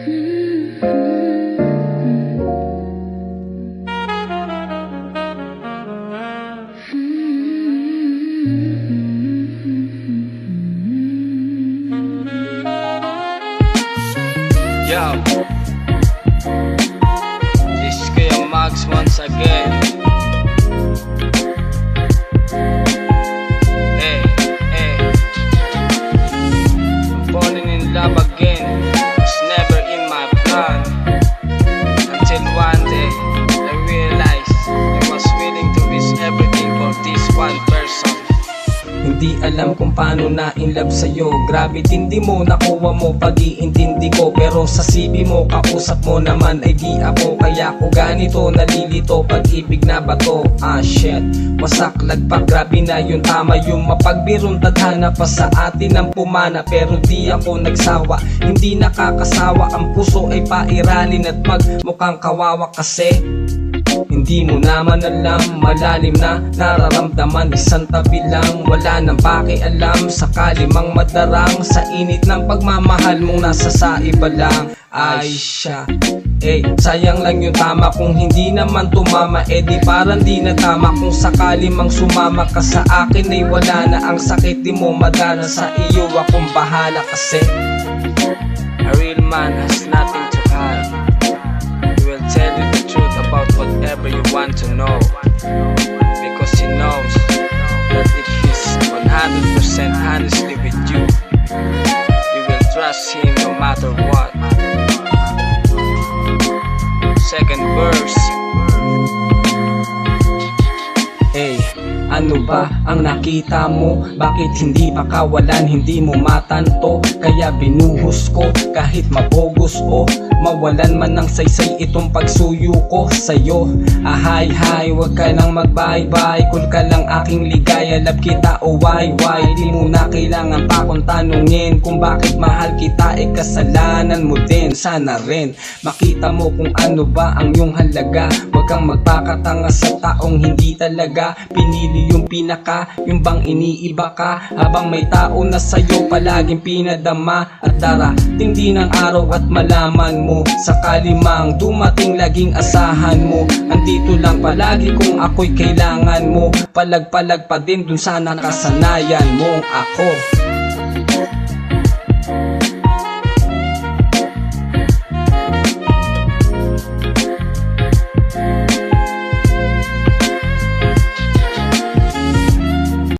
Yo, this is Kuya Max once again. I'm falling in love again. It's never in my plan. Until one day I realized I was willing to risk everything for this one person. Hindi alam kung paano na in love sa'yo. Grabe tindi mo, nakuha mo pag-iintindi ko. Pero sa CV mo, kausap mo naman ay di ako. Kaya ko ganito, nalilito, pag-ibig na ba to? Ah shit, masaklag pa, grabe na yun. Tama yung mapagbirong tadhana pa sa atin ang pumana. Pero di ako nagsawa, hindi nakakasawa. Ang puso ay pairalin at magmukhang kawawa kasi hindi mo naman alam, malalim na nararamdaman. Isang tabi lang, wala nang pakialam. Sakali mang madarang sa init ng pagmamahal mong nasa sa iba lang. Ay siya, sayang lang yung tama. Kung hindi naman tumama, di parang di na tama. Kung sakali mang sumama ka sa akin ay wala na ang sakit. Di mo madana, sa iyo akong bahala kasi A real man has nothing to hide. He will tell you the truth about whatever you want to know, because he knows that if he's 100% honestly with you, you will trust him no matter what. Second verse. Ano ba ang nakita mo? Bakit hindi pakawalan, hindi mo matanto? Kaya binuhos ko kahit mabogos o mawalan man ng saysay itong pagsuyo ko sa'yo. Ahay hay, wag ka nang mag-bye-bye. Kung ka lang aking ligaya, love kita o why. Di mo na kailangan pa kung tanungin kung bakit mahal kita, kasalanan mo din. Sana rin makita mo kung ano ba ang iyong halaga. Wag kang magpakatanga sa taong hindi talaga pinili yung pinaka, yung bang iniiba ka habang may tao na sa'yo palaging pinadama. At darating din ang araw at malaman mo, sakali mang dumating laging asahan mo. Andito lang palagi kung ako'y kailangan mo, palag-palag pa din dun sa nakasanayan mong ako.